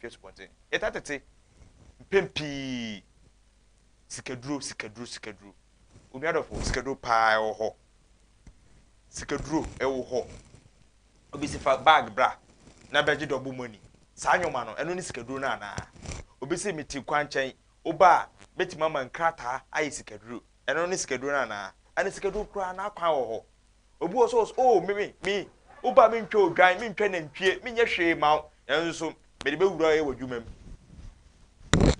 hwe spotin etatete pempi sikaduro umiadofo sikaduro pa ho sikaduro ewo ho obisi fa bag bra na beji double money saa nyoma no eno ni sikaduro na na obisi meti kwanchen oba beti mama nkrata ayi sikaduro eno ni sikaduro na na ani sikaduro kra na akwa ho obi wo so oh me oba me ntwe odwan me ntwe na ntwie me nye hwe ma enso me de be wura ye wadwumam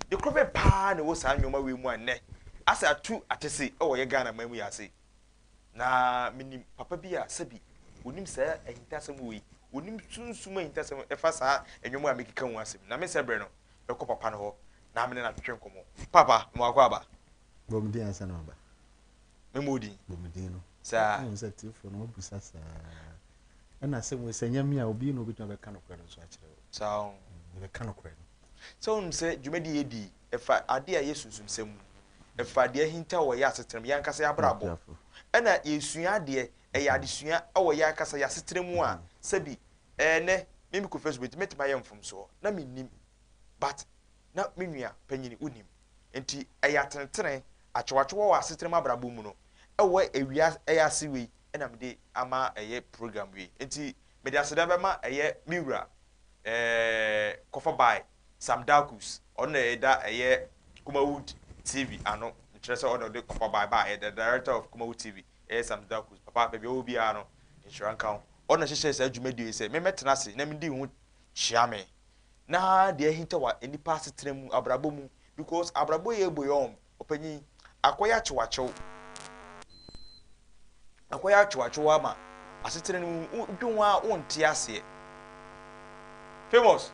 de krobe pa na wo saa nyoma we mu anne asa atu atese o ye Ghana mamu ya se na minim papa bi a sabi onim saa ahintasem we onim sunsuma ahintasem efa saa enwoma a mekika hu asem na me sebre no ekọ papa no ho na me na twetwe nkomo papa mo akwa aba bomdi ansa na aba memodi bomdi no saa on set for no busa saa ana se mo senyame a obi no obi to be ka no kra no so a kire saa be ka no kra no so on se dwumadi edi efa ade a yesusum sem efa de ahinta wo ya asetrem ya nkasa ya brabo ana yesua ade eya adesua awo ya akasa ya setrem a sabi ne mimi ko Facebook metima ya mfom so na minnim but na menua panyini unim enti eya tenetene achwacho wo asetrem abrabo mu no ewo Ewiase we na mede ama eye program we enti mede aseda be ma eye miwura kofa by Sam Dakus on eda eye Kumawood TV ano ntrese on the kofa by the director of Kumawood TV Sam Dakus papa baby obi ano insurance account on na hyehyɛ saa dwumadi say me metena se na me di hu hyia me na de ahinta wa enipa asetrem abrabo mu because abrabo ye boyom opanyi akoya chiwacho ama asetrem dwunwa wonte ase famous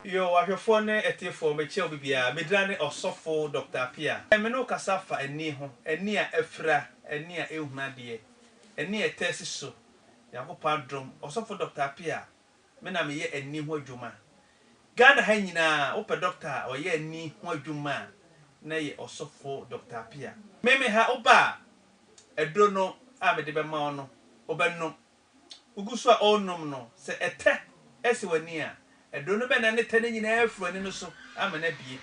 yo ahwefo ne etefo meche bibia medrane osofo Dr. Pia me no kasafa ani ho ani a afra ani a ehunade ani etesi so yakopa drum osofo Dr. Pia me na meye ani ho adwuma Ghana ha nyina wo pe doctor oye ani ho adwuma na ye osofo Dr. Pia meme ha oba edro no a me de be ma ono obenno ugusu a onum no se ete esi wani a edro no be na ne tane nyina afru ani no so amana bie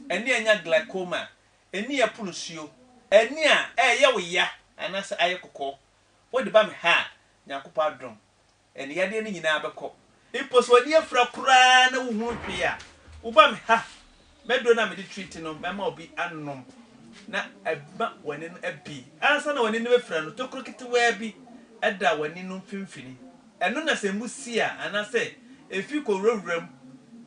eni anya glaucoma eni ya pulusuo eni a ye wo ya anase aye kokko wodi ba me ha nyakopa drum eni yade ni nyina abekọ impos wani afra kura na wo hu hwe a wo ba me ha medro na me de treat no mema obi annom na eba wani no abi ansa na wani no befra no tokro kitewa bi eda wani no mfimfini eno na se musia anase efi ko rewrem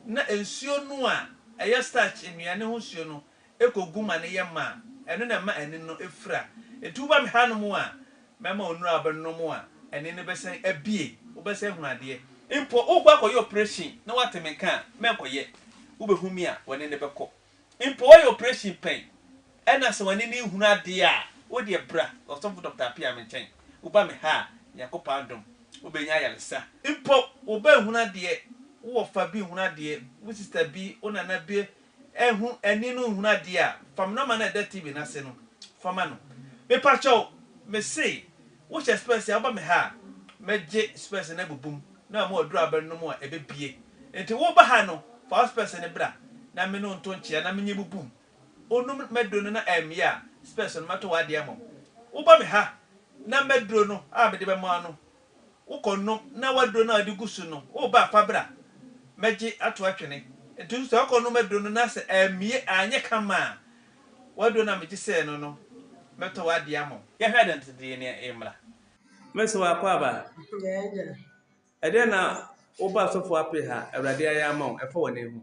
na ensuo no a eye starch enuane ho suo no ekoguma ne yema eno na ma eni no efra etuba me hanom a mema onura abannom a eni ne besen abie wo besen hunade impo ogwa koye operation na watemenka menkoye wo behumi a wani ne bekọ impo oye operation pen ena se wani ne hunade a wo de bra osofo Dr. Pia menchen wo ba me ha yakopa adom obenya yalesa impo obehunade wo fa bi hunade wo sister bi onana bi ehun eni no hunade a fam na ma na da TV na se no fama no me pacho me say wo che space aba me ha meje space na bubum na ma odura ban no mo a ebebie enti wo ba ha no fa space ne bra na me no nto nchia na menye bubum onum medro no na emia space no mato wa de amom wo ba me ha na medro no a me de be ma no ukono na wadro na adigusu no wo ba fabra meji ato atwene etu so ukono medro no na se emie anye kama wadro na meji se no meto wade amo ya hwa identity ne emra meso akwa ba Yeah. ede na wo ba sofo ape ha awrade aya amo efo wona ehu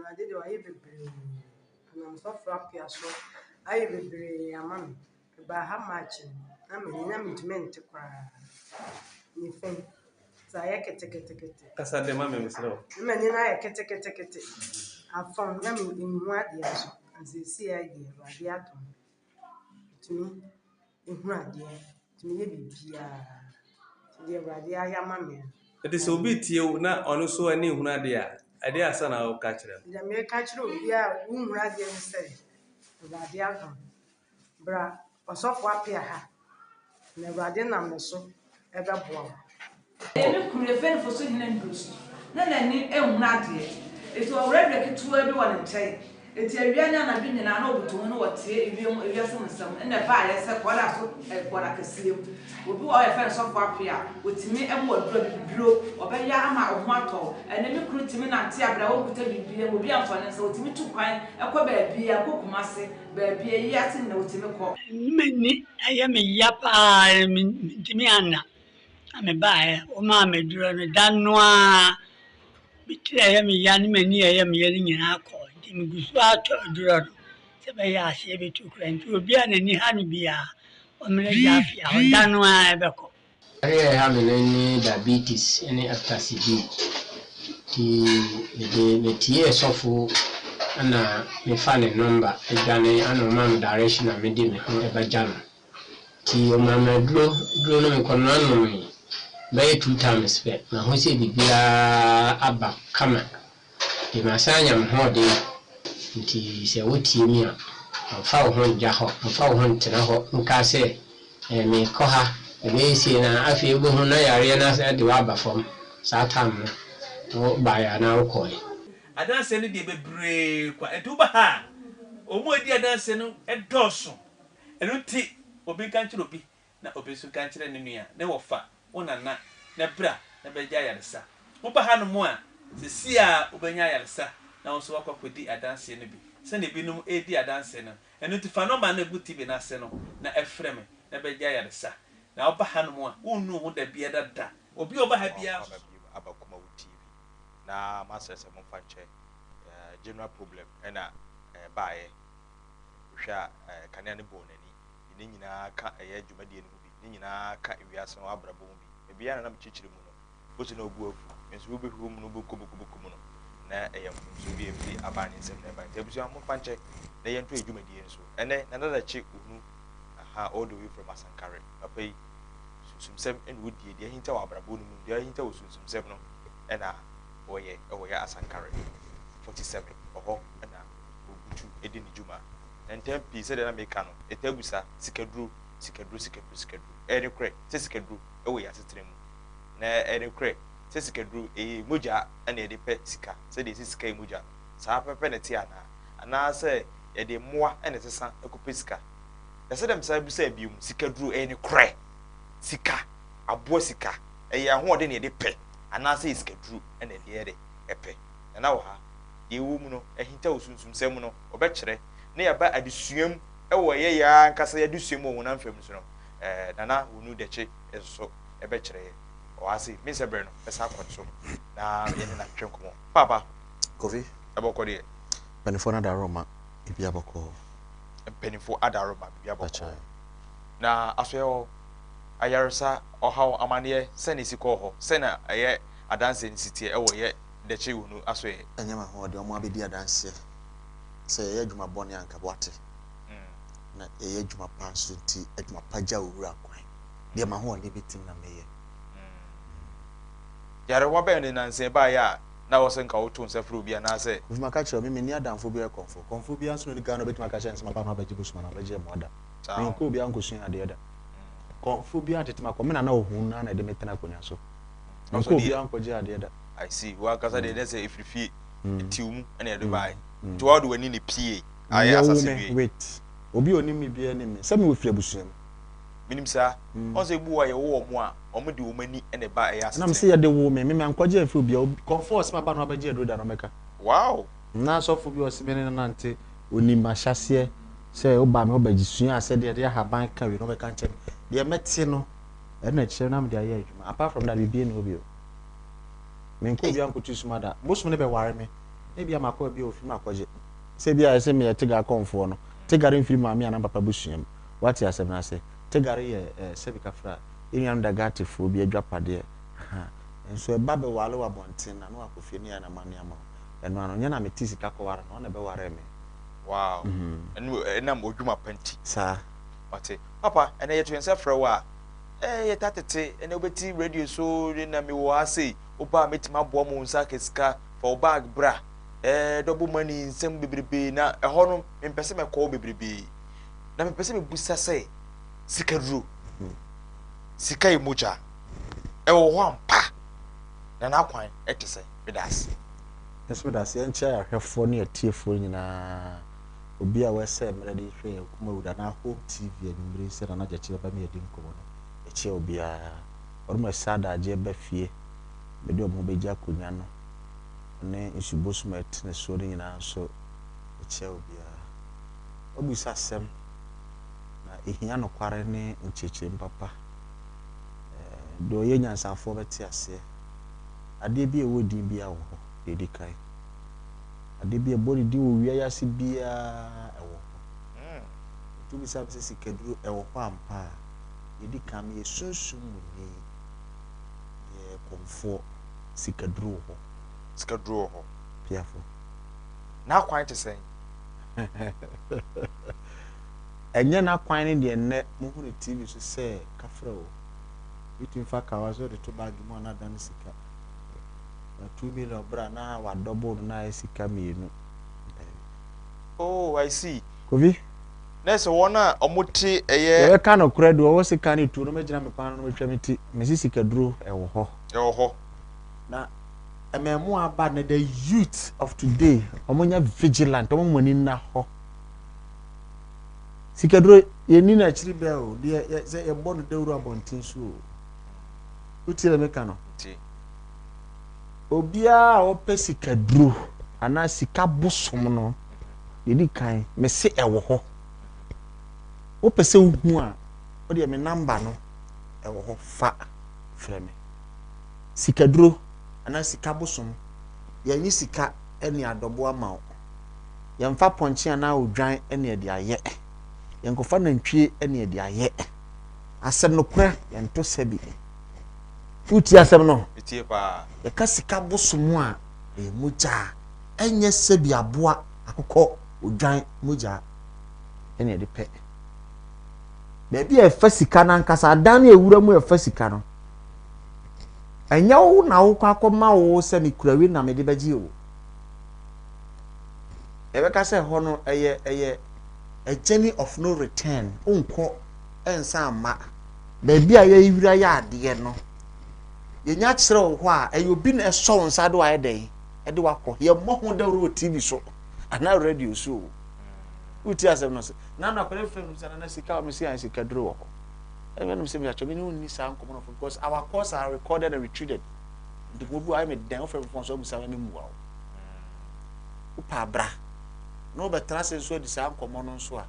I did what you be. And I'm so frappy as well. I be a man. By how much? I'm to cry. You think? So I get ticket. kasa de ma me mesro Many I get ticket. I found them in what years. As they see, I give radiatum to me. In what dear? To me, be dear radia, mammy. ede so obi tie na ono so ani hunade a ade asa na wo ka kire The American yeah, whom radiant say. Radiatum. Bra, or so far, ha. Na Radin am so ever born. Emi kure fen for so hina ndus. Na ni ehuna de. Eto awre de ketu abi won nkyai. Eti awia nya na bi nyina na obutu no wote ewiase nsam. Na ba ya se kwala so kwala kasiem. Obi wa ya fen so kwa pia. Otimi emo aduro bibiro. Obeya ama oho ato. Ene mi kuru timi na nte abra wo kuta bibia. Obi amfane nsa otimi tu kwan ekọ ba bia kokumase. Ba bia yi ati na otimi kọ. Meni aya me yapa timi ana ame bae o ma me duro no danwa bitire aya me ya ni mani aya me ya ni nyina akọ nti me gusu ato duro no se be ya ase be tu kra nti obi ana ni ha no bia o me ja afia o danwa e be ko area ha me ni diabetes any after cd ti me tie sofo ana me fa ne number edwane ana o ma me direction na me di me ho e ba jam ti o ma me duro no me kono anu me by 2 times pe na ho se bibia aba kama di masanya mo de nti se wotie mi a fa ho nja ho fa ho ntena ho nka se me ko ha be si na afi ebo ho na yare na se de wa ba fom sa tam no ba ya na ko adanse no de bebre kwa etuba ha omo edi adanse no edoso enu ti obi kan kire obi na obi su kan kire ne nua na wofa wonana na bra na beja yaresa wo ba ha no mo a se si a obenya yaresa na wo so wakwakwedi adanse no bi se ne binum edi adanse no enu ti fa no ma na buti bi na se no na efreme na beja yaresa na wo ba ha no mo a wonu ho da bia dada obi oba ha bia abakuma TV na master se mo fanche general problem ena baaye hwa kanea ne bonani ni nyina ka dwumadie no bi ni nyina ka ewiase no abrabo bi bia na mchichiri mu no botu na ogu afu enso wo behu mu no bokomu no na so bi efi abani nsem na ba tebusu mo fanche na yento dwumadie nso ene na nada chi unu all the way from Asankare papai susumsem en wodi de hinta wa abrabo no mu de hinta wo susumsem no ena oye Asankare 47 oho ena ogutu edi ni juma enten pi se de na meka no etabusa sikadru ene kre se sikadru ewo ya tetrem na ene kre se sikadru moja ena ede pe sika se de sika moja sa pepe ne ti ana se ede moa ena sesa ekope sika se dem sa busa bium sikadru ene kre sika abo sika ho de ne ede pe ana se sikadru ena ede epe na wo ha yewu mu no ehinta osunsumsem no obekere na yaba adesuam ewo ye ya nkasa ya desuam wo na mfam so no nana wonu deche eso ebekere o ase mi se bre no esa kwonso na ye na twenkomo papa Kofi aboko de penifo na daroma ibi aboko penifo adaroma ibi aboko na aso ayarsa ohaw amane se ne sikọ ho se na aye adanse nsitie ewo ye deche wonu aso ye enyama ho de omo abedi adanse se ye adwuma bone anka boate na ye adwuma pa so ti adwuma paja owura kwan de ma ho de bitim na meye yare wa ben na nse ba ya na wo se nka wo tun se fru bia na se ufuma ka kire me ni adamfo bia konfo bia so ni ga no betima ka kire nse ma pa ma baji busuma na baji mo ada me ko bia nkosun ade da konfo bia tetima ko me na ohun na de metena konya so nko bia nkoje ade da I see wa kasa de say ifrifi tium na e do bai to wa do wani ni pie aye asase bi wait obi oni mi bia ni me se me wofri abusuam minim sa on say bu wa ye wo mo a omo de wo mani na ba aye asase na me se ye de wo me ankoje afri bia comfort ma ba no abaje do da no meka wow na so fo bi o simene na nante oni ma hyase se o ba me o bagisua ase de ya haban ka wi no meka nche de meti no e na kire na me de aye adwuma apart from that bibie no obi o me nko bia nko tusuma da bosum ne be ware me e bia makọ bia ofim akọje se bia se me tega konfo no tegare mfiri ma me ana papa busuam what ya asem na se tegare ye se bi kafra eni anda gate fo bia adwapade ha enso e ba be wale wa bonten na no akofie ne ya na mane ama eno ano nya na me tisi ka kọwara no na be ware me wow ena mo dwuma panti sa ate papa ena ye twense fra wa ye tatete ena obeti radio so na me wo ase oba metima bo mo nsa kesika for bag bra double money nsem bebrebe na ho no mpese me ko bebrebe na mpese me busa se sikadru sika emoja ɛwɔ hɔ ampa na n'akwan ɛte sɛ medase yes medase enche ahwefo ne atiefo nyinaa obi a wese mmerede hwe kuma wuda na ho tv anumre se na naje chebe ba me edi nkomo no eche obi a oruma sada aje ba fie bede omo beja konya no ne nsubosuma etne so ne nyinaa so eche obi a obusa sem na ehia no kware ne ncheche mpapa do ye nyansafo beti ase ade bi ewodi bi awo dedi kai ade bi ebori di wo wi ayase bia ewo tu bi sabe se sikaduro ewo ho ampa dedi kam ye sunsun mu ni ye komfo sikaduro ho piafo na kwan te sɛn enye na kwan ne de ne mo hu tv so se kafra o bitin fa ka wa so de to bag mo na dan sika na 2 million bra na wa double na sika mienu. Oh, I see. Kovi nese wona omuti eye e ka no kredo wo sika ni tu no magina me pan no metwa meti mesi sika duro ewo ho na ememu aba na the youth of today omonya vigilant omomani na ho sika duro ye ni na chiri be o de se e bono dawru abontin so utile me ka no obia o pe sika duro ana sika bosom no yedi kan me se ewo ho o pese hu a o de me number no ewo ho fa freme sika duro ana sika bosom ya nyi sika eni adobo ama o ya mfa ponche ana odwan eni ede aye ya nkofa nantwie eni ede aye asem no kura ya nto sabi uti asem no etie pa ya ka sika bosom a muja enye sabi aboa akokọ odwan muja eni ede pe bebi e fa sika na nkasa adan na ewura mu e fa sika no enya wo na wo kwa akoma wo se mi kurawi na me de baji wo ebe ka se ho no eye a journey of no return onko ensa ama bebi a ye yura ya ade no ye nya kire wo ho a eye obi na eso nsa do aye den e de wakọ ye mo ho da ro tv so ana radio so uti asem no se na na kwere frame se na sika o me si an sika duro wo even if me actually no need sound common because our calls are recorded and retreated the go I me den from phone so busa ni mu wa upa bra no be trans so the sound common so a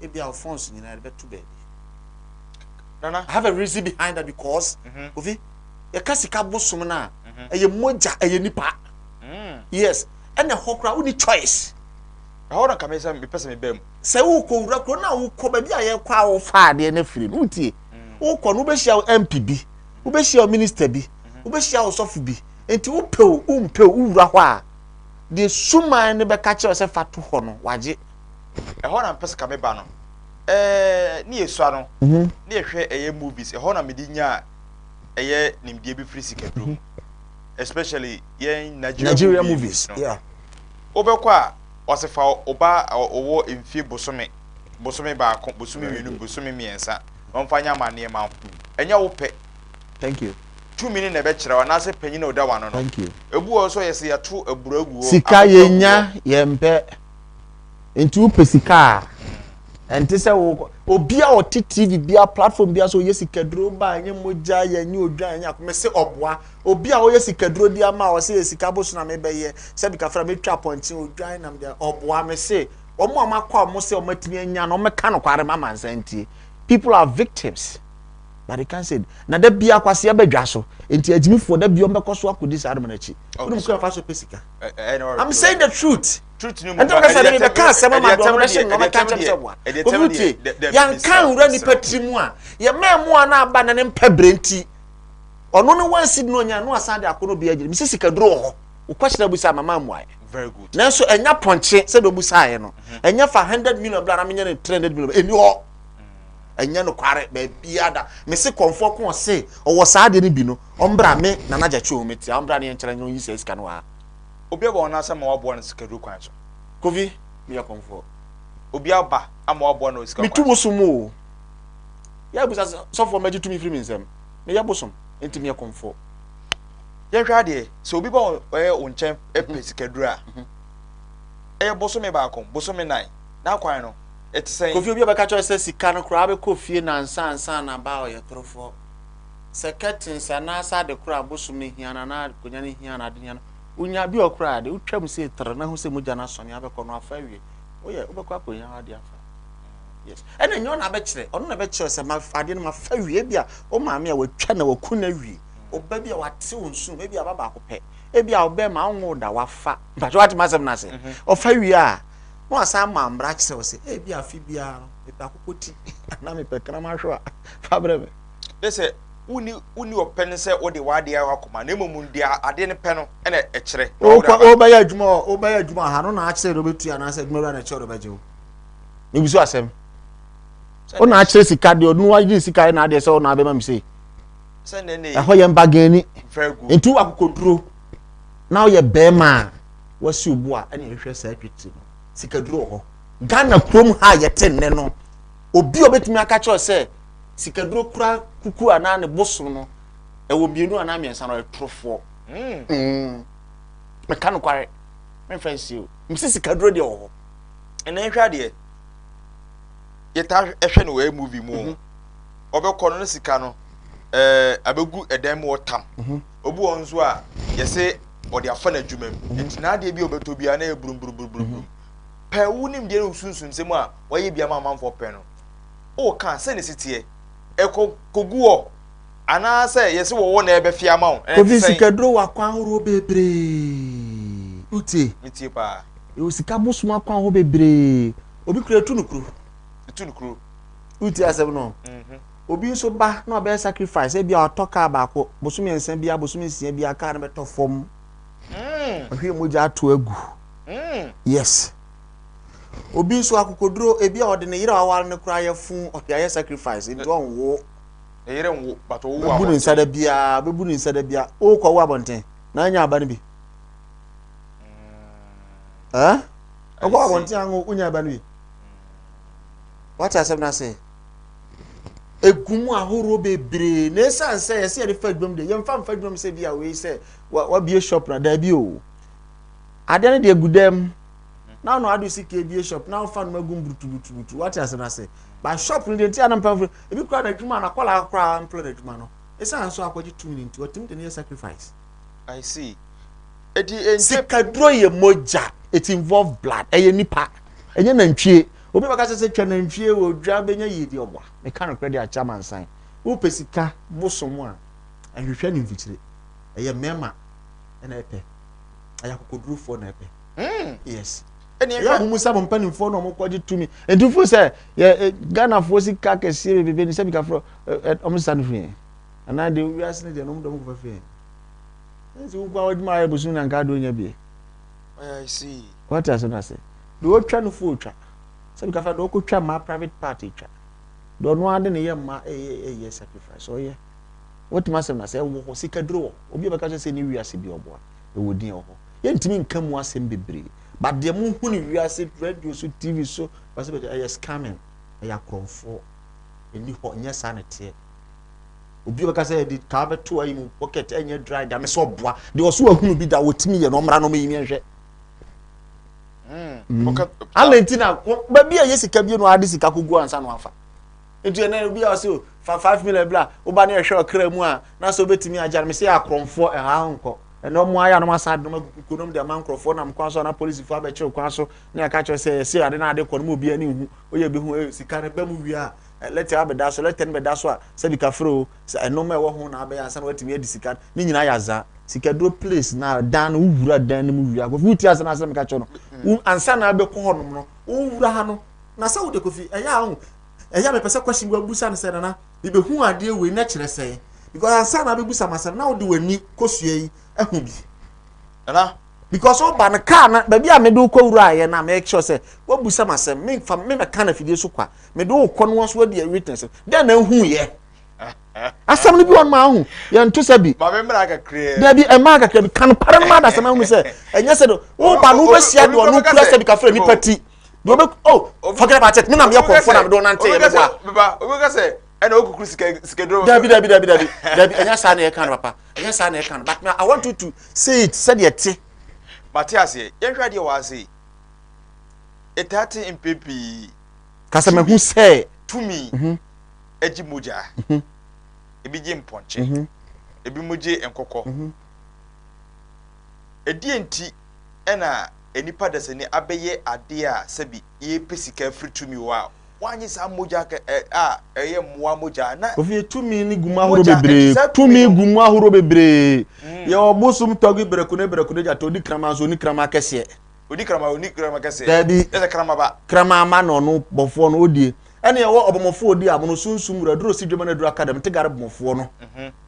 e bia our phones nyina be to be nana I have a reason behind that because ovi ye kasika bosom na eye moja eye nipa yes and the hokra uni choice ahora kamesa me pese me bem se wo ko wura ko na wo ko ba bia ye kwa wo fa de na firi utie wo ko no be hia MPB wo be hia minister bi wo be hia osofu bi enti wo pe wo wura ho a de suman ne be ka che se fato ho no waje ehona pese ka me ba no ni esua no ni ehwe eye movies ehona me di nya eye nimdie bi free sikadrum especially yen Nigeria movies yeah obekwa osefa oba owo emfie bosome ba bosome wenu bosome miensa onfanya mane ma enya wo pe thank you 2 minutes na be kire na se panyin oda wano no thank you ebu o so yesi ya to aburagu sika yenya yempe nti pe sika enti se wo obi a oti TV bia platform bia so yesi kaduro ba anye moja yenye odwan anya ko me se oboa obi a wo yesi kaduro dia ma wo se yesi kaboso na me beye se bi ka fra me twa pontin odwan na me oboa me se omo amakwa mo se omatimi anya no me ka no kware mama nsantie people are victims but they can't say na da bia kwase abadwa so enti ajimifo da bia ombe koso akodi sa adama na chi unum ko fa so pesika I'm saying the truth no and don't say me ka asema ma do no she no me ka tell say boa yan kan wura ni patrimu a ye memu ana aba na ne mpabrenti ono no wansi no nya no asade akono bia agire mi sika duro ho wo kwashira busa mama mu aye very good nanso enya ponche se do busa aye no enya fa 100 million bla na menya ne 300 million eni ho enya no kware ba biada me se konfo ko se owo saade ni bi no ombra me na na jache o meti ombra ne nkyere nyo yi se sika no ha obi aba ona sama wabo na sikaduro kwan so kovi me ya konfo obi aba ama wabo na sikaduro mi tu bosom o ya busa so for me tu mi free me nsem me ya bosom enti me comfort yɛn hwɛ adeɛ sɛ obi ba o nkyɛn epe sikadura boso me ba kom boso me nan na kwan no eti sɛn kofi obi abɛka kyerɛ sɛ sika no kora abɛkɔ fie na ansa na ba ɔyɛ torofo sɛ curtains anasa de kora boso me hia na konya ne hia na de hia no unya bi okra de utwam sɛ tere na ho sɛ mogya na sɔne abɛkɔ no afa wie oyɛ wobɛkɔ akonya ade afa yes ɛna nyo na bɛkyerɛ ɔno na bɛkyerɛ sɛ ma ade no ma fa wie bia o maame a watwa na waku na wie oba bia wate wonsu bia baba akopɛ ebia oba ma onwo da wafa mpacho wate masɛm na sɛ ɔfa wie a no asan ma mbra kyerɛ wo sɛ ebia afi bia no epa kokoti na me pɛkra ma hwa fa brɛ me lese uni open sɛ wo de wade ya akoma na emom dia ade ne pɛ no ɛna ɛkyerɛ o ba ya adwuma ha no na akyerɛ do betua na sɛ adwuma na ɛkyerɛ do bɛgye wo ne bisu asɛm o na akyerɛ sika de no waje sika na ade sɛ o na abɛma me sei sɛ ne ɛhɔ yɛ mbagani ntu akokoduro na o yɛ bɛma wasi obu a ɛna ehwɛ sɛ atwiti no sika duro hɔ Ghana krom ha yɛ tenne no obi obetumi aka kyerɛ sɛ sika duro kura kuku ana ne boso no ɛwɔ mienu ana miɛnsa no ɛtrofo meka no kware me fancy o msi sika duro de wɔ hɔ ɛna ehwɛ adeɛ yɛta ɛhwɛ no wɔ movie mu ɔbɛkɔ no sika no abegu ɛdan mu ɔtam obu wɔn nso a yɛsɛ ɔde afa na adwuma mu ntina adeɛ bi obɛtɔ bia na ɛburum pɛ wu nim deɛ no sunsun sɛm a wɔyɛ bia ma amanfo pɛ no o ka sɛ ne sitie ɛkɔ koguo ana sɛ yɛsɛ wɔwɔ na ɛbɛfia ma wo kofi sika duro wa kwan horo bebre utie mitie pa e sika bosuma kwan ho bebre obi kura tu no kuro utie asɛm no obi nso ba na ɔbɛ sacrifice e bia ɔtɔka baako bosumi ensa bia bosumi nsia bia ka na bɛtɔ fom ɔhwe mogya ato agu yes obi nso akokoduro e bia ɔde ne yere awar ne kura yɛ fun ɔyɛ sacrifice nti ɔnwo yere nwo but wo bebu ne nsada bia o kɔ wo abonten na anya aba ne bi ɔkɔ abonten anwo unya aba ne bi what I said na say egumu ahoro bebre na esan say yesi e fa dwom de yemfa mfa dwom say bia we say wa bie shop na da bi o ade ne de gudam na no adu sike bie shop na fa no magum brutu what I said na say ba shop ni de ti anam pa ebi kura na dwuma na kola kura employ na dwuma no esan so akwaji 2 million ti otim de ne sacrifice I see edi sikaduro ye moja it involve blood eye nipa enye na ntwie obi baka sɛ twa na ntwie wo dwa benya yidi obwa me kan credit a chairman sign wo pesika bosom a ahwehwɛ ne mfikyire eye mema na epe aya kokodurufo na epe yes ya mu musa bompanimfo no mo kwaji tumi entufo sɛ Ghana fo sika kɛse bebe ni sɛ bika fro omusa no hwe ana de wiase ne de no mo ko fafe nso wo kwa wadima ya bosu na nka do nya bi I see what I say do wo twa no fo twa sɛ bika fa do ko twa ma private party twa do no ade ne yema ye sacrifice oye what masem na sɛ wo sika duro obi baka sɛ ni wiase bi oboa e wo din ho ye ntimi nka mu asem bebre but the mu hu ni wiase radio so TV so basa be scamming ya kromfo eni ho nya sanete obi baka say di ka beto ayi mu pocket enye dry da me so boa de oso ahunu bi da wotimi ye no mra no mayimi nhwe Alentina ba bia yesika bi no ade sika kogu ansa no afa etu ene bia so fa 5 million bla wo ba na ehwe okra mu a na so betimi agya me say akromfo ha nko eno mo aya no masad no makunom de mankrofo na mkwan so na police fo abekye kwan so na aka kye say ade na ade kɔ no mo bia ni hu oye be hu sika ne ba mu wi a let ya be da so let ten be da so a se bika fro eno ma ɛwɔ ho na abe ansa na watimi adi sika ni nyina ya za sika do place na dan no wura dan no mu wi a ko futi asa na asem ka kye no ansa na abe kɔ hɔ no wura ha no na sa wo de kofi ɛya me pese question gwa busa ne se na bi be hu ade we na kyerɛ sɛ because ansa na be busa masɛm na wo de wani kosua yi ehu bi ana because o ban car na ba bia me do kwawura aye na make sure say wo busa masem me fa me ka na fidie so kwa me do ko no so de witness then na hu ye asam ni bi won ma hu ye nto sabi ba me mra ka kre da bi e ma ka kre kan pare ma da sama hu say enya se do wo ba no be sia do no kura sabi ka fre ni pati do be oh forget about it me na me yakɔ fo na me do nante ye ba obi ka say And okukuru skedro. Dabi. Enya sa na e kan papa. Enya sa na e kan. But I want you to say it said yet. Matias ye. Yenhwa de wa say. Etati impepi. Kasa me hu say Tumi. Eji moja. Ebi je mponche. Ebi moje enkokọ. Edi enti ena enipa da sene abeye ade a sebi ye pesika free tumi wa. Wanyi sa moja eye moa moja na. Ofi tumi ni gumu ahoro bebre. Tumi gumu ahoro bebre. Ye obosum togi berekune ja to di krama so ni krama kese. Odi krama kese. Dabi. Ese krama ba. Krama ma no bofo no odie. Ene ye wo obomofo odi amono sunsum ra duro sidwema na duro academy te gare bomofo no.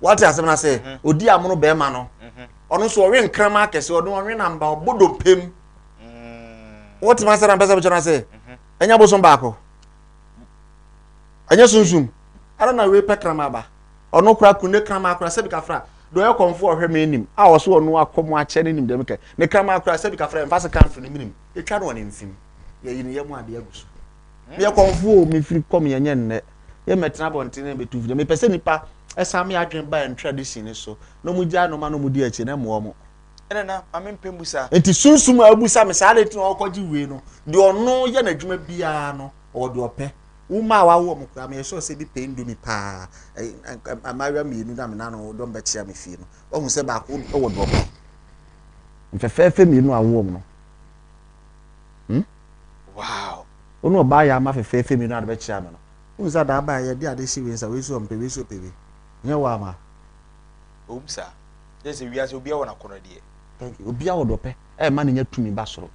What asem na say odi amono be ma no. Ono so wen krama kese odo wen namba obodo pem. What man say na pesa be na say. Enya bosom baako. Enya sunsum. Ara na we pe krama ba. Ono kura kune krama kura se bi ka fra. Do ye konfo ohwe me nim. A wo so ono akomo a che ne nim dem ke. Ne krama kura se bi ka fra mfa se kan fo ne minim. Etwa no ne mfim. Ye yini ye mu ade aguso. Me konfo me firi kom ye nye nne. Ye metena bontene betu fide. Me pese nipa esa me adwen ba en tradition ni so. No mu gya no ma no mu di achi na mo mo. Ene na amempem busa. Enti sunsum abusa me sa de tin okoji we no. De ono ye na dwuma bia no o de ope. Uma wa wo mo kra me so se bi pe ndomi pa. Amaria me nu na me na no do mbe chia me fie no. O hu se ba ko wo de ope. Mfefefe me nu awo mo no. Wow. Ono ba ya ma fefefe me nu ade be chia me no. Hu se da ba ye de ade shi we nsa we so mpe we so pewe. Nye wa ma. Omsa. Yes, Ewiase obi a wona kono de. Thank you. Obi a wo dope. Ma ne nya tumi ba soro.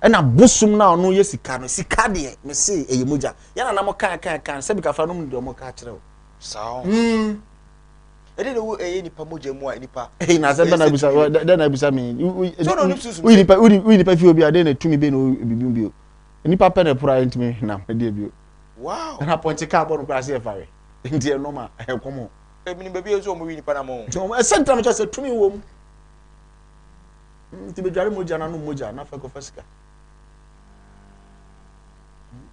Na bosum na ono ye sika no sika de me se eye moja. Ya na mo kan se bi ka fa no mu de mo ka kire o. Sao. Ede de wo eye nipa moja mu a nipa. Na se na bisa na bisa me. We nipa fi obi a de na tumi be no bibi bi o. Nipa pe na pura ntimi na de bi o. Wow. Na ponche ka bo no kra se fare. Ndi e normal e komo. Ebini baby ezo mo wi nipa na mo. So e senta me se tumi wo mu. Ti be dware moja na no moja na fa ko fasika.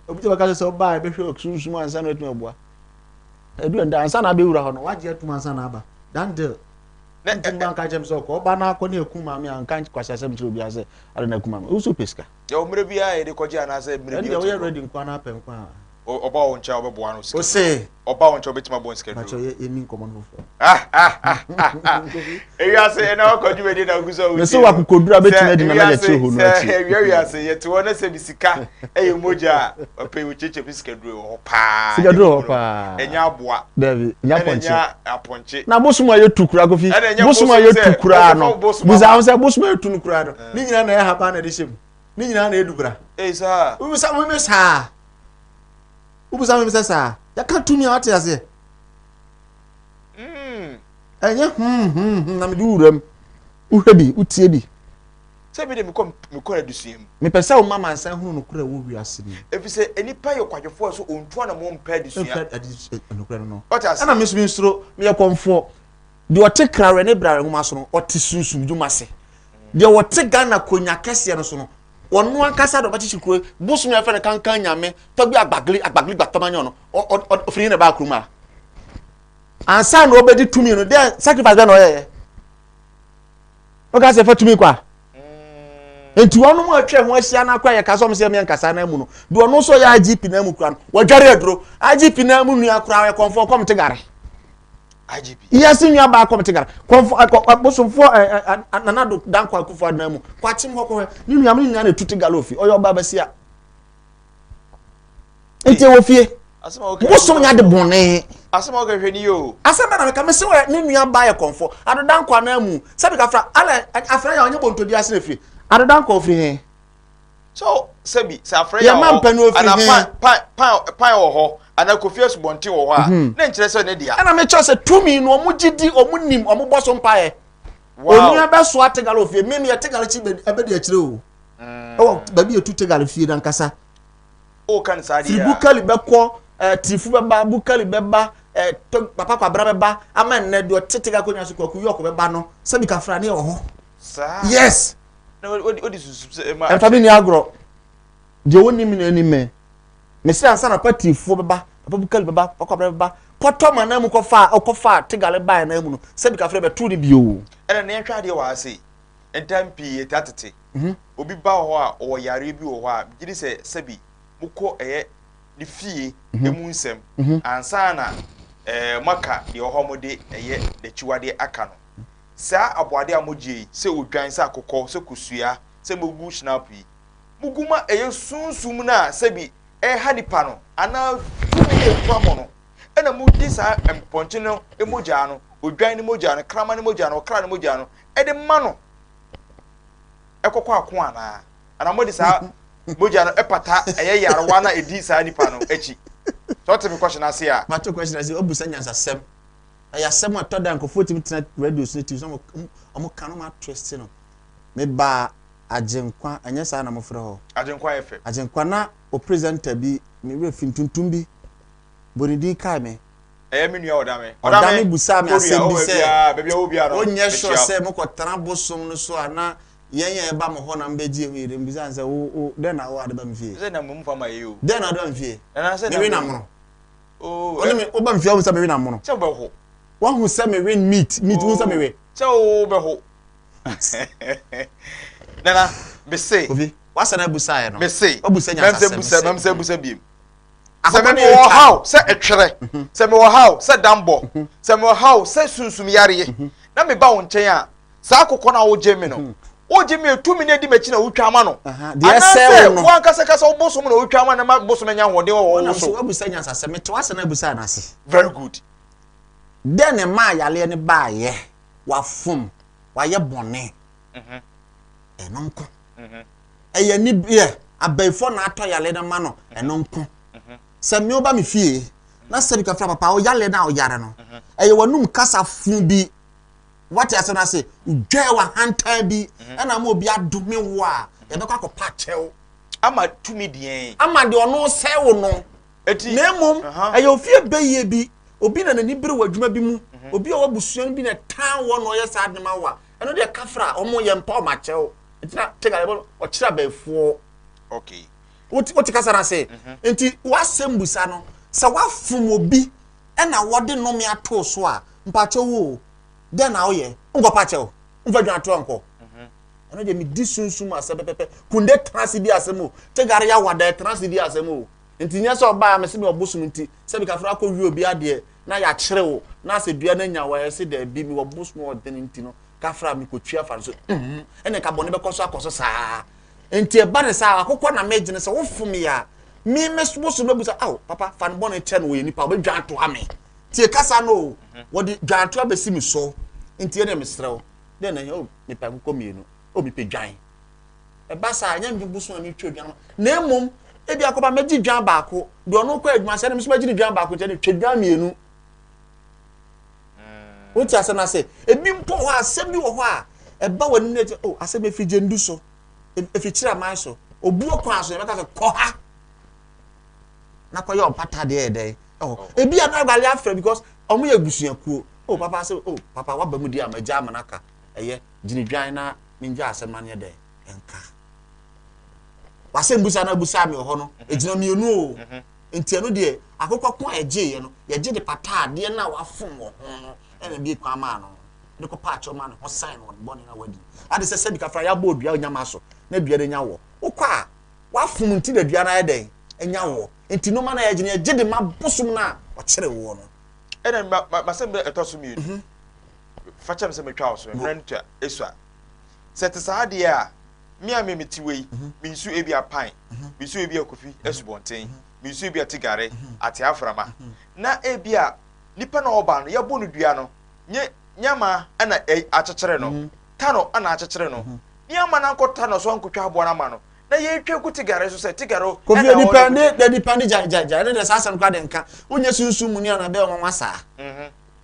Obi ba ka se oba e be hwe sunsun ansa na etu abua. Edu enda ansa na be wura ho no waje etu ansa na aba. Dan de na tumba ka jem so ko oba na akọ na eku ma me anka kwasha se mtiri obi ase ade na eku ma me. Uso pesika. Ya o mre bia e de koje anasa mre bia. Ende we ready nkwa na apem kwa. Oba won cha obeboa no sika. O se oba won cha obetima bon sika. Macho ye ni nkomo no fo. Ewiase na okoju we de na guso we. Me so wakokodura betima de na na che ho no achi. Ewiase ye to wona se bisika eye moja ope we cheche bisika duro ho pa. Sika duro ho pa. Enya aboa. David, nya ponche. Enya aponche. Na bosuma ye tukura kofi. Bosuma ye tukura no. Buza won se bosuma ye tunukura no. Ni nyina na ye haba na de shem. Ni nyina na edukura. Sa. Ubusa mo sa. Ubusa me sasa ya ka tumi ate ase enye na me duram uhwebi utie bi se bi de me kom adusuam me pesa o mama ansan hunu no kura wo wiase ni efise enipa ye kwadwefo so ontua na mo mpa adusua no kura no otas ana me so bi nsuro me ye komfo de ote krare ne brare homa so no ote sunsum dwuma se de ote Ghana konya kese no so no onu ankasa do bachi chikuro busum ya fere kankan nyame togbi agbagli gbatomanya no ofiri ne ba kruma ansa no obedi tumi no de sacrifice be no ye o ka se fa tumi kwa enti wonu mu atwe ho asia na kwa ye ka so mse me nkasa na mu no de onu so ya IGP na mu kura no wadware aduro IGP na mu nua kura we konfo kom tegare IGP yes nua ba kom tegare konfo bosomfo nanado danko akufo na mu kwachim hokọ ni nua me na tuti galofi oyo ba basia enti wo fie asema okay bosom nya de bone asema okay hwe ni yo asema na me ka me se we ni nua ba ye konfo ado danko na mu sabi ka fra ala afra ya onye bontodi ase na fie ado danko ofri he so sabi sa afra ya man panu ofri he ana pan wo ho ana kofias bonti wo ho a na nkire se ne dia ana me cho se tumi no omugidi omunim omuboso mpae onua be so ategalo ofie me ye tegalo chi abedi akire o baby ye tu tegalo fie dan kasa o kan sa dia bukali be ko tifu be ba bukali be ba papa kwa bra be ba ama nne do tetega konya so kwaku yoko be ba no sabi ka fra ne wo ho sa yes no odi susu ma family agro de woni mi na ni me se ansa na patifu be ba Papa baba papa baba poto mana mu kofa tigale ban na mu no se bi ka fre be tu ni bio ɛna ne nhwa de wa ase entam pii etatete obi ba ho a o yare bi wo ho a gidi se bi mukɔ ɛyɛ ne fie emu nsɛm ansa na maka de ho mo de ɛyɛ de chiwade aka no sa aboade a mogie se odwan se akokɔ se kusua se mogu snap yi muguma ɛyɛ sunsum na se bi ha nipa no ana tumi ekwa mo no ɛna mudi sa emponche no emogya no odwan ne mogya no krama ne mogya no kra ne mogya no ɛde ma no ɛkɔkɔ ako ana modi sa mogya no ɛpata ɛyɛ yarwa na edi sa nipa no echi so te me question ase a ma to question ase obusa nyansa sem ya sem atoda nkofo timi tena radio so timi so omo kanu ma trust no me ba agenkwa anya sa na mo frɛ ho agenkwa FM agenkwa na o presenter bi me we fintuntum bi bonidi kai me me nua odame busa me asem bi se bebia obia no onye sure se mo kotana bosom no so ana yenya eba mo ho na mbeji e we mbisa nse o den na wo ade ba mfie se na mo mfa ma ye o den na do mfie na se na me na mo o oni me oba mfie o se me na mo se be ho wa hu se me win meat hu se me we se o be ho nana be say obi wasa na busa ye no me say obusa nya memse busa biem se me wo how se etwere se me wo how se dambo se me wo how se sunsum yare na me ba wo nchen a sa akokɔ na wo je me no wo je me etumi na di mechi na wo twa ma no de ese wo wo ankasa kasa wo bosom na wo twa ma na ma bosom nya hode wo so obusa nya sase me to wasa na busa na ase very good den ma yale ne ba ye wa fom wa ye bone enonko eye ni ye abaifo na ato yale na ma no enonko se me oba me fie na se bi ka fra papa o yale na o yare no eye wanum kasa fun bi wati ase na se udwa wa hantan bi na ma obi adome wo a ye be kwa kopa chew ama tumi dien ama de ono se wo no eti na mom eye ofie beye bi obi na nani bere wadwuma bi mu obi a wabusuan bi na tan wo no ye sa adema wa eno de kafra omo ye mpa o ma chew etina tegale bo o kira befo okay woti kasa na se enti wasem busa no se wafum obi na wode no me ato so a mpa chew den na oye ngwa pa chew mfa dwan ato anko eno de mi disunsum ase pepepe kunde transi bi asemo tegare ya wada transi bi asemo enti nya so ba me se me obusum enti se bi kafra akọ wi obi ade na ya kyereo na se dua na nya wa se da bi mi obusum odeni enti no kafra mi ko twa fa so ene ka bone be koso akoso saa enti e ba ne saa akokọ na megine se wo fom ya mi mesubusum bebusa aw papa fan bone ten wo ni pa obedwa to ha me tie kasa no wo di dwan to abesi mi so enti ene mesrew den na yo mi pa akokọ mienu o mi pe dwan e ba saa nya mi busum ni twa dwan na emom ebi akoba meji dwan baako de ono kwa adwuma se na meji meji dwan baako te ne twa dwan mienu woti ase na se ebi mpo ho asem bi wo ho a e ba wani ne oh asem efije ndu so efichira man so obu okwa so e beka se ko ha na ko yo pata de ede oh ebi anagale afre because omo ye busuakuo oh papa say oh papa wa ba mu di amaja amanaka eye jini dwan na minja asem na ne de enka wasem busa na busa me ho no ejina mienu o enti eno de akokwa ko eje ye no ye je de pata de na wafom wo ho no ene bi kwa ma no de ko patch o ma no sign on body na wadi ade se bi kafra ya bo dua onyama so na dua de nya wo ukwa wafom nti de dua na ye den enya wo enti no ma na ye je de ma bosum na o kire wo no ene ma se be etoso mi fa chem se metwa so friend to esua set sa de a mi a me metiwei mi nsu ebi apan mi nsu ebi akofi esubonten mi nsu ebi atigare ate aframa na ebi a nipa na oba no yabo no dua no nyama ana achechere no tano ana achechere no nyama na nkota no so ankotwa abo na ma no na ye twa ku tigare so se tigaro kofi nipa de nipa ni ja ne sa asem kwa de nka onye sunsun mu ni ana be onwa sa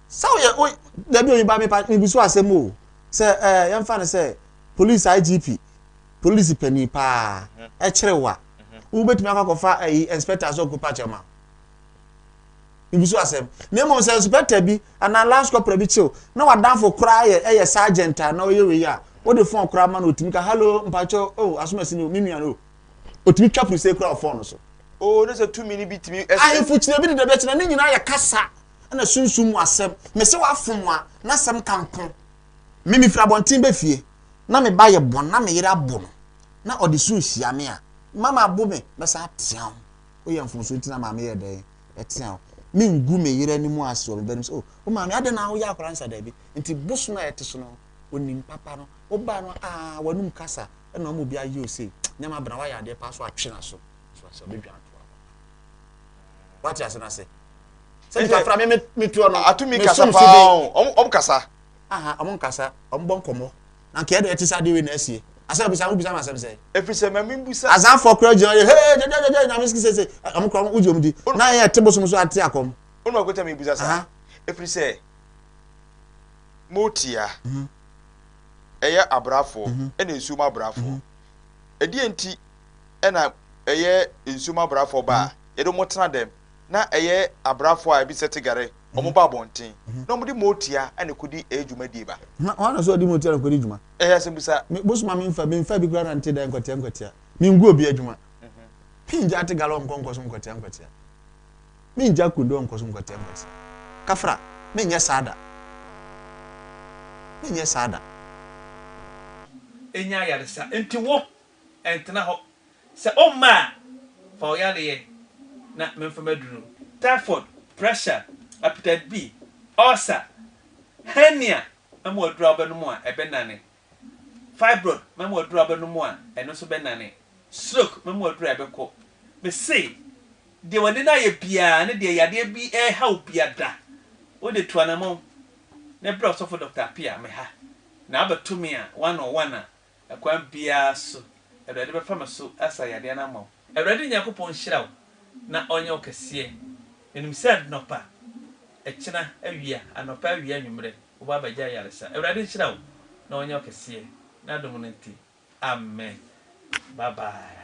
sa o da bi oyiba mi bisu asem o se yemfa ne se police IGP police pani pa e kirewa wo betumi akwakofa inspector so ogupa chema ibisu asem na mo se inspector bi ana last corporal bi chill na wadanfo kura ye sergeant na oye we ya wo de phone kura ma na otimi ka hello mpacho oh asumasi ni mi nua no otimi twa police kura phone so Oh, no say 2 minutes bit me. I fu chire bi de be chire ni nyina ya kasa na sunsum asem me se wa fom a na sem kanko me fira bontin be fie na me ba ye bon na me yira bon na odi su hia me a mama abo me be sa tiam o ye mfom so ntina ma me ye den etiam me ngu me yira ni mu aso be benim so o ma me ade na wo ya akora nsa da bi nti bosu na yete so no onim papa no o ba no wanum kasa na o mo bia ye o sei nyama bra wa ya de pa so atwe na so so be dwan to what you say say ka fra me to no atumi kasa pa kasa om kasa om bon komo na ke de etisa de we na asie asa bisa ma say efise ma mimbusa azan for crazy hey na miski say om kro ujom di na ye tebosom so ate akom onu akota me busa sa efise motia eye abrafo ena ensuma abrafo edi enti ena eye ensuma abrafo ba ye do motena dem na eye abrafo a bi setigare omo ba bonten na omo di motia ena kudi ejuma di ba na wana so di motia na kudi ejuma sembusa bosuma me mfa bi kura na nte da nkotia me ngu obi ejuma pinja ate galo nkonko so nkotia minja kundo nkoso nkotia kafra menye sada enya yaresa enti wo entena ho se o ma fa o yale ye na memfa maduru typhoid pressure hepatitis B ulcer hernia mamu oduru abanumu a ebenane fibroid mamu oduru abanumu a eno so benane stroke mamu oduru ebeko me say de wani na ye bia ne de yade bi ha obia da wo de tuanamo ne bro so for Dr. Pia me ha na abatumi a 101 a akwan bia so Ewurade be fama so asa yade na ma Ewurade Nyankopon hyiraw na onye okese enim said no pa ekina awia anopa awia nwumre wo ba bagya yaresa Ewurade hyiraw na onye okese na dum nti amen bye bye.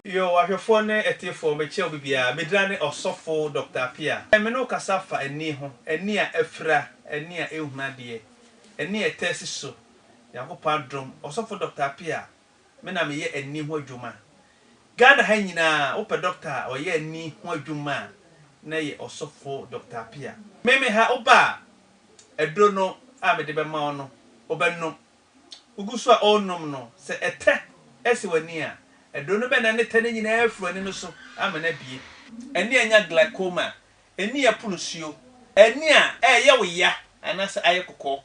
Yo ahwefo ne etefo meche bibia medrane osofo Dr. Pia me no kasa fa ani ho ani a afra ani a ehunade ani etesi so Yakopon drum osofo Dr. Pia me na me ye ani ho adwuma Ghana ha nyina ope doctor oye ani ho adwuma na ye osofo Dr. Pia me ha oba edro no a me de be ma ono obenum ugusu a onum no se ete esi wani a edo no be na ne tane nyina afuru ani no so amena bie eni anya glaucoma eni ya pulsuo eni a eye wo ya anase aye kokko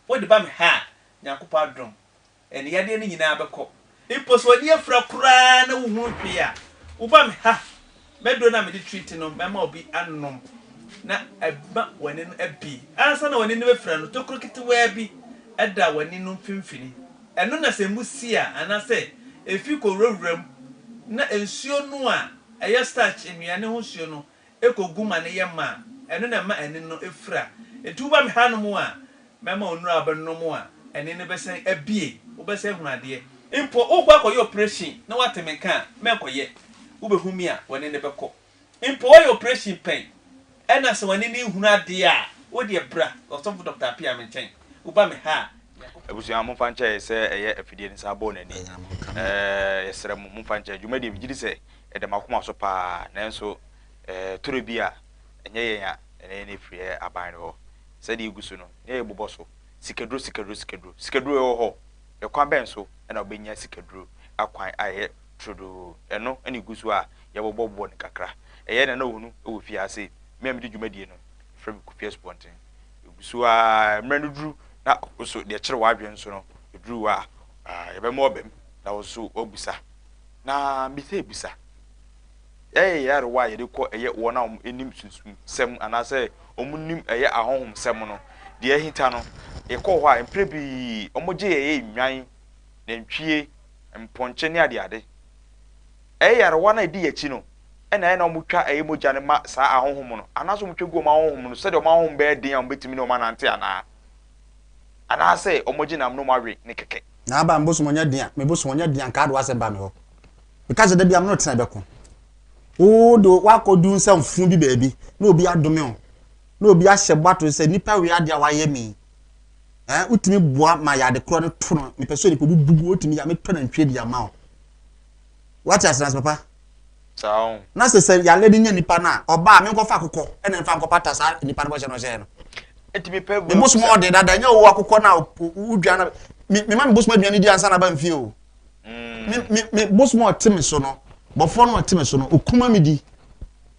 wo de ba me ha nyakopa adom eni yade ni nyina abekọ impos wani afura kura na wo hu hwe a wo ba me ha medo na me de treat no me ma obi anom na eba wani no abi ansa na wani no befra no tokro kitiwa bi eda wani no mfimfini eno na se musia anase efi ko rowram na ensuo no a eye starch enuane ho suo no ekoguma ne yema eno na ma eni no efra etuba me hanom a mema onuru abanom a eni ne besen abie wo besen hunade impo ogwa akoye operation na watemeka mekoye wo behumi a wani ne beko impo oye operation pen ena se wani ne hunade a wo de bra osofu Dr. Pia menchen wo ba me ha ebusuya mo fanche se eye afidie nsa bo nani yesere mo fanche dwumadi bi gidi se ede makoma so pa nanso toro bi a enye yen a ene free aban ho se de igusu no ye bobo so sikadro e ho e kwan ben so ena obenya sikadro akwan aye trodo eno ene igusu a ye bobo ne kakra eye na hunu e wo fi ase me am di dwumadi no from Kupias Pontin igusu a mrenudru na so de kire wadwen so no edru wa ye be mo obem na wo so obusa na mi se busa yare wa ye de ko eye wona enim sunsum sem anase omunim eye ahonhom sem no de ahita no ye ko ho a emprebi omoje ye nwan na ntwie mponche ne ade yare wa na di yachi no ena na omutwa eye moja ne ma sa ahonhom no anaso mutwe go ma ahonhom no se de ma ahonhom be den am betimi no ma nante ana anase omoji nam no mawe ne keke na ba mboso monya dia me boso monya dia ka do ase ba me ho because de bia am no tena beko o do wa ko du nsam fu bi baabi na obi adome ho na obi ahye bato se nipa we ade a waye mi utimi boa ma ya de kro ne to no me peso ni ko bubu utimi ya me to na ntwe dia ma ho what as papa sawo na se ya le nya nipa na oba me nkofa akokọ e na mfa nkopata sa nipa no bo je no je no etimi pe me boso mo de dada nya wo akokọ na udwa na me ma me boso mo aduane di ansa na ba mfie o me boso mo timi so no bofo no timi so no okuma me di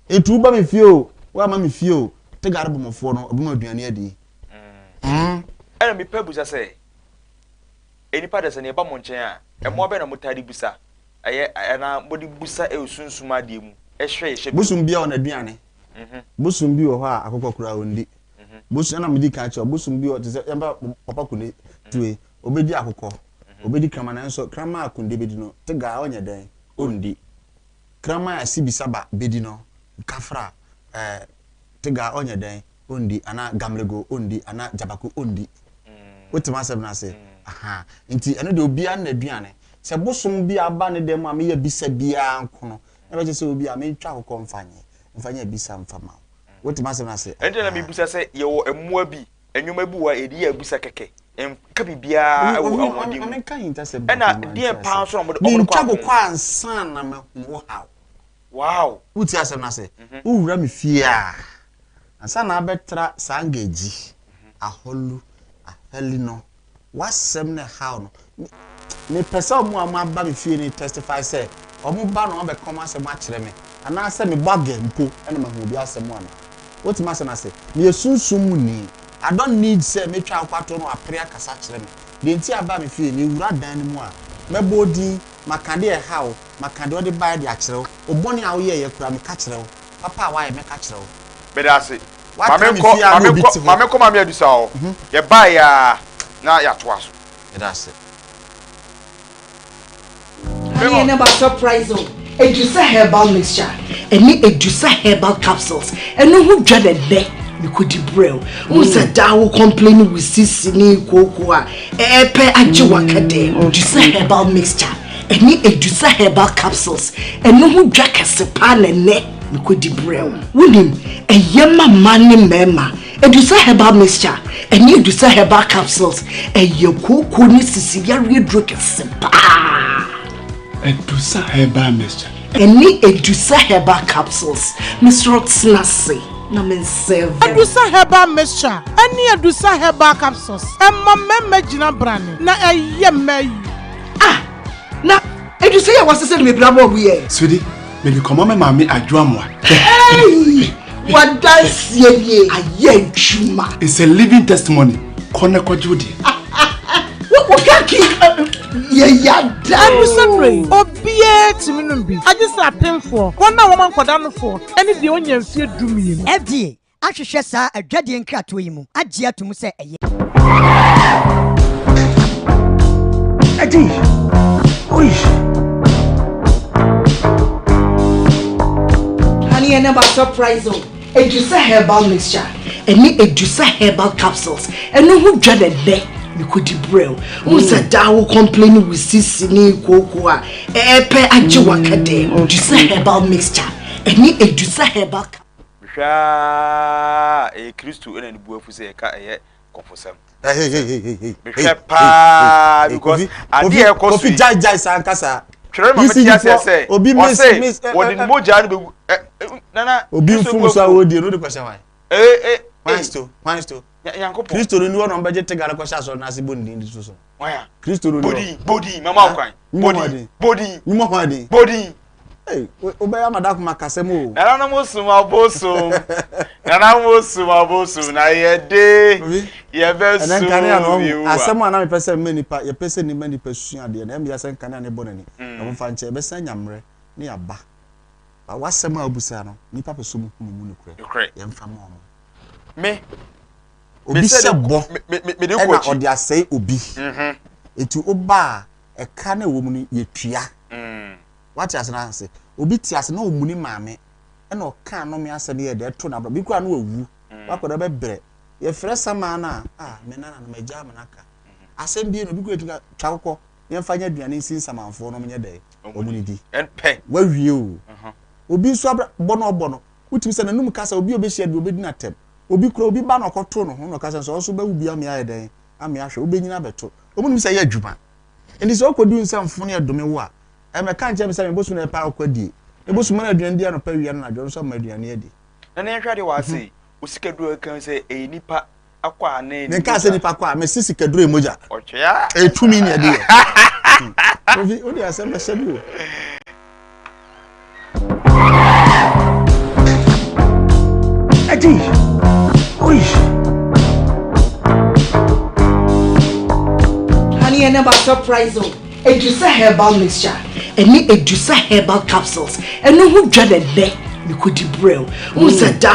etu ba me fie o wa ma me fie o te garbo mo fo no obi ma aduane adi ena me pe busa se enipa de se ne ba mo nchen a e mo be na mutari busa aye na bodi busa e osunsuma de mu e hwe hwe busum bia on aduane busum bi wo ho a akokọ kura ondi busum na me di ka che busum bi o te se yamba papa kune tuwe obedi akokọ obedi krama na nso krama akunde bedi no te ga onye den ondi krama asibisaba bedi no kafra te ga onye den ondi ana gamlego ondi ana jabako ondi wetima se na se aha nti eno de obi an na aduane se busum bi aba ne dem a me ya bisa bia nkono na be se obi a me twa akokọ mfanya bisa mfama wetima se na se ende na me busa se ye wo emua bi enwuma bi wa edi ya busa keke ka bibia awu awodi mu ena die pa so mo de kwa ansan na me wow uti asem na se uwura me fie a ansan na abetra sangeji aholu ahelino wasem ne how no me pesa mu amaba me fie ni testify say omu ba no be come asem a kire me ana se me bage mpo ena ma hu bi asem ana uti ma se na se me yesunsum ni I don't need say me twa kwato no apre akasa kire me de nti aba me fie ni wura dan ni mu a me bodi makande e how makande odi ba de akire oboni a wo ye kura me ka kire papa wa ye me ka kire bedase mame adusa o ye ba ya na ya to aso bedase I never surprise o Ewiase herbal mixture any Ewiase herbal capsules and no who dreaded there you could brew who said dawo complaining with sisini kokwa epe ajiwakade Ewiase herbal mixture any Ewiase herbal capsules and no who drink a sepan and ne you could brew wunim a yema mani mema Ewiase herbal mixture and you Ewiase herbal capsules a yoko ni sisiya drink a sepa Ewiase herbal mixture any Ewiase herbal capsules Mr. Snassi na men serve. Adusa herbal mixture. Any adusa herbal capsules. Emma memme jina brani. Na eye meyu. Ah, na adusa ya wase se me brabo we. Sweetie, me bi komo me mami adwoamwa. Hey! What does ye aye chuma? It's a living testimony. Kone kwa judi. What kaki? Ya Adusa pray. Obie timinumbi. I just appeal for. One woman for down for. Any the only fear do me. FDA. Ahwehwe saa adwade nkrato yi mu agye atum se eye Adi oi honey and never surprise o Ewiase herbal mixture any Ewiase herbal capsules eno hu dwade de me kodi brew unsa da wo complain with sisini koko a epe agye wakade Ewiase herbal mixture any Ewiase herbal Kristo ena ni buafu se ka eye kofosam. Hey. Because ade e koso. Kofi jai sankasa. Twere ma metia se. Obi miss wodi ni moja no be nana obi mfum so awodi no de kwasha wan. Kristo. Yankopo. Kristo ni won beje tegara kwasha so na se bonni ndi so. Waya. Kristo ni body mama okwan. Body. Hey, obaya madako makasem o. Nana mosum abosom. Na yede. Ye be so. Asem ana me pese me nipa, ye pese ni manipa suade na me yasen kan na bonani. Na mo fa nche be san nyamre ne yaba. Ba wasem a obusa no, nipa peso mu mu ne kure. Ye mfa mo. Me obi se bo. Me de ko ko chi. Odi asai obi. Etu oba e ka na wo mu ni ye tua. What as na say obi ti ase na omuni maame e na oka no me ase de de to na bra bi kwa na owu wakoda be bre ye frɛ sama na me na magya manaka asem bi no bi kwa tuka twakokɔ ye mfa nya aduane nsin samanfo no menye de omuni di enpe wa wie o obi so bɔ no utim se na num kasa obi obehia de obedi na tem obi kura obi ba na ɔkɔto no ho no kasa so so ba wu bi ame aye den ame ahwɛ obenyina beto omuni se ye adwuma ndi se okodu nsamfo ne adome wo a me kan je me say me bosu na pa akwadie e bosu mana aduane dia no pa wi na adwo so ma aduane adi na ne hwade wa sei osikaduro kan say e nipa akwa na ne ka say nipa kwa me sisikaduro emoja otwea e tumi ne adi ovi odi asem be sedu Adi oi honey and never surprise o Ewiase herbal mixture any Ewiase herbal capsules eno hu dwade de me kodi brew unsa da